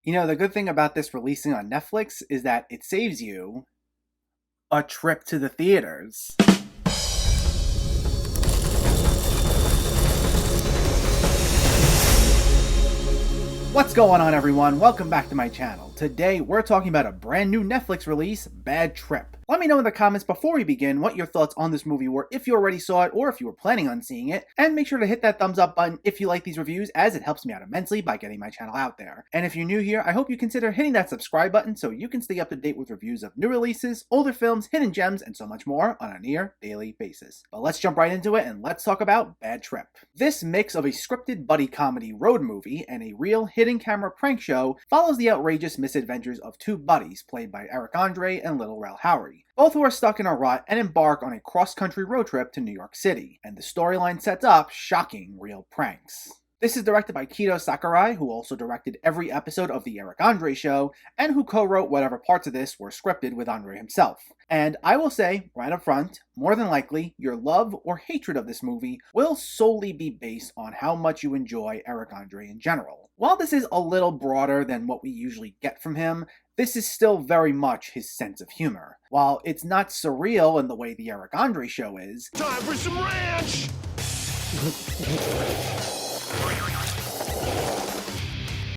You know, the good thing about this releasing on Netflix is that it saves you a trip to the theaters. What's going on, everyone? Welcome back to my channel. Today, we're talking about a brand new Netflix release, Bad Trip. Let me know in the comments before we begin what your thoughts on this movie were, if you already saw it or if you were planning on seeing it, and make sure to hit that thumbs up button if you like these reviews, as it helps me out immensely by getting my channel out there. And if you're new here, I hope you consider hitting that subscribe button so you can stay up to date with reviews of new releases, older films, hidden gems, and so much more on a near daily basis. But let's jump right into it and let's talk about Bad Trip. This mix of a scripted buddy comedy road movie and a real hidden camera prank show follows the outrageous misadventures of two buddies played by Eric Andre and Little Rel Howery, both who are stuck in a rut and embark on a cross-country road trip to New York City, and the storyline sets up shocking real pranks. This is directed by Kido Sakurai, who also directed every episode of The Eric Andre Show, and who co-wrote whatever parts of this were scripted with Andre himself. And I will say, right up front, more than likely, your love or hatred of this movie will solely be based on how much you enjoy Eric Andre in general. While this is a little broader than what we usually get from him, this is still very much his sense of humor. While it's not surreal in the way The Eric Andre Show is, time for some ranch!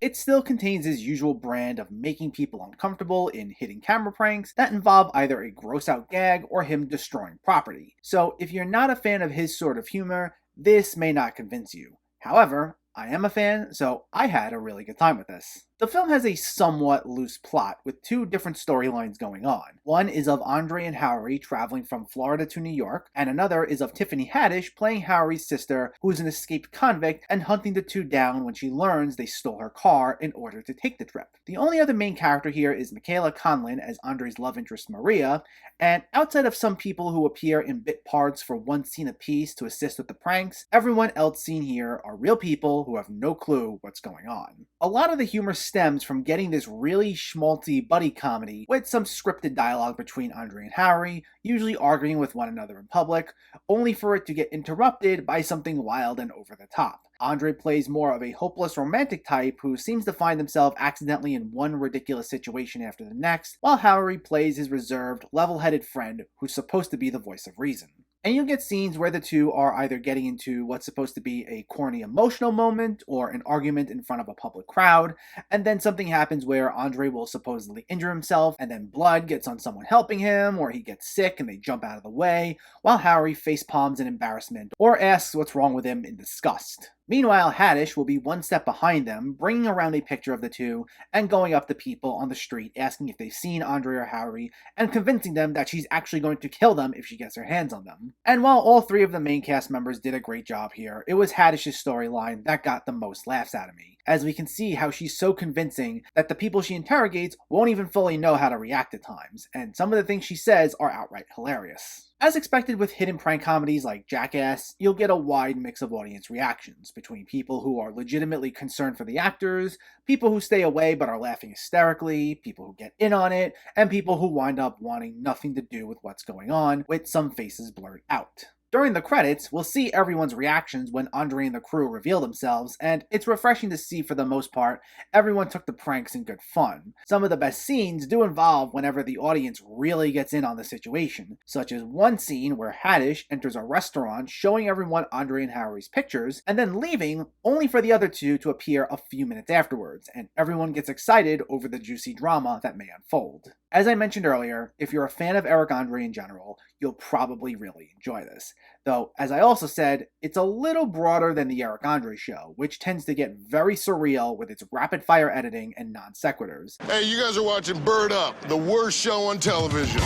it still contains his usual brand of making people uncomfortable in hidden camera pranks that involve either a gross out gag or him destroying property. So if you're not a fan of his sort of humor, this may not convince you. However, I am a fan, so I had a really good time with this. The film has a somewhat loose plot with two different storylines going on. One is of Andre and Howery traveling from Florida to New York, and another is of Tiffany Haddish playing Howery's sister, who is an escaped convict and hunting the two down when she learns they stole her car in order to take the trip. The only other main character here is Michaela Conlin as Andre's love interest Maria, and outside of some people who appear in bit parts for one scene apiece to assist with the pranks, everyone else seen here are real people who have no clue what's going on. A lot of the humor stems from getting this really schmaltzy buddy comedy with some scripted dialogue between Andre and Howery, usually arguing with one another in public, only for it to get interrupted by something wild and over the top. Andre plays more of a hopeless romantic type who seems to find himself accidentally in one ridiculous situation after the next, while Howery plays his reserved, level-headed friend who's supposed to be the voice of reason. And you'll get scenes where the two are either getting into what's supposed to be a corny emotional moment or an argument in front of a public crowd, and then something happens where Andre will supposedly injure himself, and then blood gets on someone helping him, or he gets sick and they jump out of the way, while Howery facepalms in embarrassment or asks what's wrong with him in disgust. Meanwhile, Haddish will be one step behind them, bringing around a picture of the two and going up to people on the street asking if they've seen Andre or Howery and convincing them that she's actually going to kill them if she gets her hands on them. And while all three of the main cast members did a great job here, it was Haddish's storyline that got the most laughs out of me, as we can see how she's so convincing that the people she interrogates won't even fully know how to react at times, and some of the things she says are outright hilarious. As expected with hidden prank comedies like Jackass, you'll get a wide mix of audience reactions, between people who are legitimately concerned for the actors, people who stay away but are laughing hysterically, people who get in on it, and people who wind up wanting nothing to do with what's going on, with some faces blurred out. During the credits, we'll see everyone's reactions when Andre and the crew reveal themselves, and it's refreshing to see for the most part everyone took the pranks in good fun. Some of the best scenes do involve whenever the audience really gets in on the situation, such as one scene where Haddish enters a restaurant showing everyone Andre and Howery's pictures, and then leaving only for the other two to appear a few minutes afterwards, and everyone gets excited over the juicy drama that may unfold. As I mentioned earlier, if you're a fan of Eric Andre in general, you'll probably really enjoy this. Though, as I also said, it's a little broader than the Eric Andre Show, which tends to get very surreal with its rapid-fire editing and non sequiturs. Hey, you guys are watching Bird Up, the worst show on television.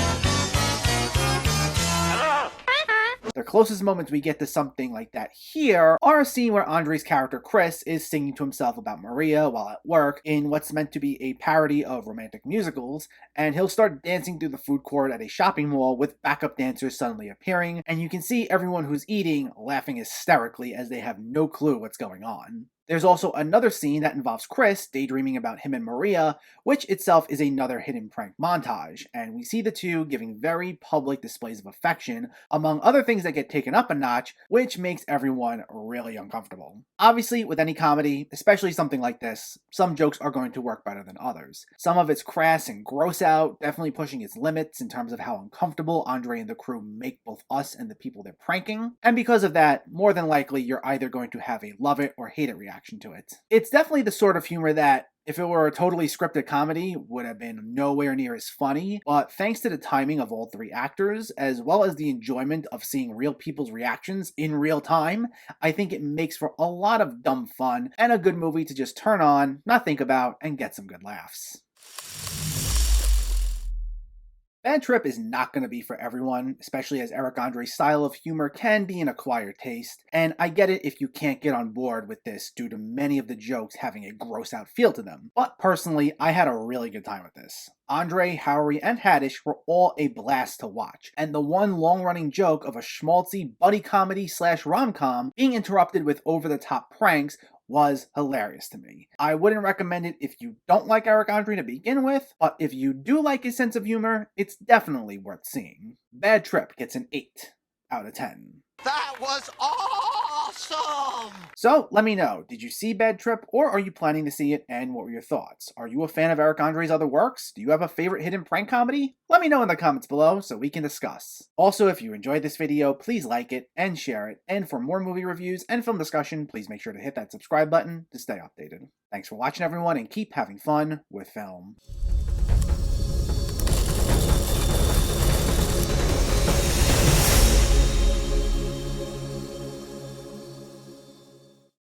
The closest moments we get to something like that here are a scene where Andre's character Chris is singing to himself about Maria while at work in what's meant to be a parody of romantic musicals, and he'll start dancing through the food court at a shopping mall with backup dancers suddenly appearing, and you can see everyone who's eating laughing hysterically as they have no clue what's going on. There's also another scene that involves Chris daydreaming about him and Maria, which itself is another hidden prank montage, and we see the two giving very public displays of affection, among other things that get taken up a notch, which makes everyone really uncomfortable. Obviously, with any comedy, especially something like this, some jokes are going to work better than others. Some of it's crass and gross out, definitely pushing its limits in terms of how uncomfortable Andre and the crew make both us and the people they're pranking, and because of that, more than likely you're either going to have a love it or hate it reaction to it. It's definitely the sort of humor that, if it were a totally scripted comedy, would have been nowhere near as funny, but thanks to the timing of all three actors, as well as the enjoyment of seeing real people's reactions in real time, I think it makes for a lot of dumb fun and a good movie to just turn on, not think about, and get some good laughs. Bad Trip is not going to be for everyone, especially as Eric Andre's style of humor can be an acquired taste, and I get it if you can't get on board with this due to many of the jokes having a gross out feel to them. But personally, I had a really good time with this. Andre, Howery, and Haddish were all a blast to watch, and the one long-running joke of a schmaltzy buddy comedy / rom-com being interrupted with over-the-top pranks was hilarious to me. I wouldn't recommend it if you don't like Eric Andre to begin with, but if you do like his sense of humor, it's definitely worth seeing. Bad Trip gets an 8 out of 10. That was awesome! So, let me know, did you see Bad Trip, or are you planning to see it, and what were your thoughts? Are you a fan of Eric Andre's other works? Do you have a favorite hidden prank comedy? Let me know in the comments below so we can discuss. Also, if you enjoyed this video, please like it and share it, and for more movie reviews and film discussion, please make sure to hit that subscribe button to stay updated. Thanks for watching everyone, and keep having fun with film.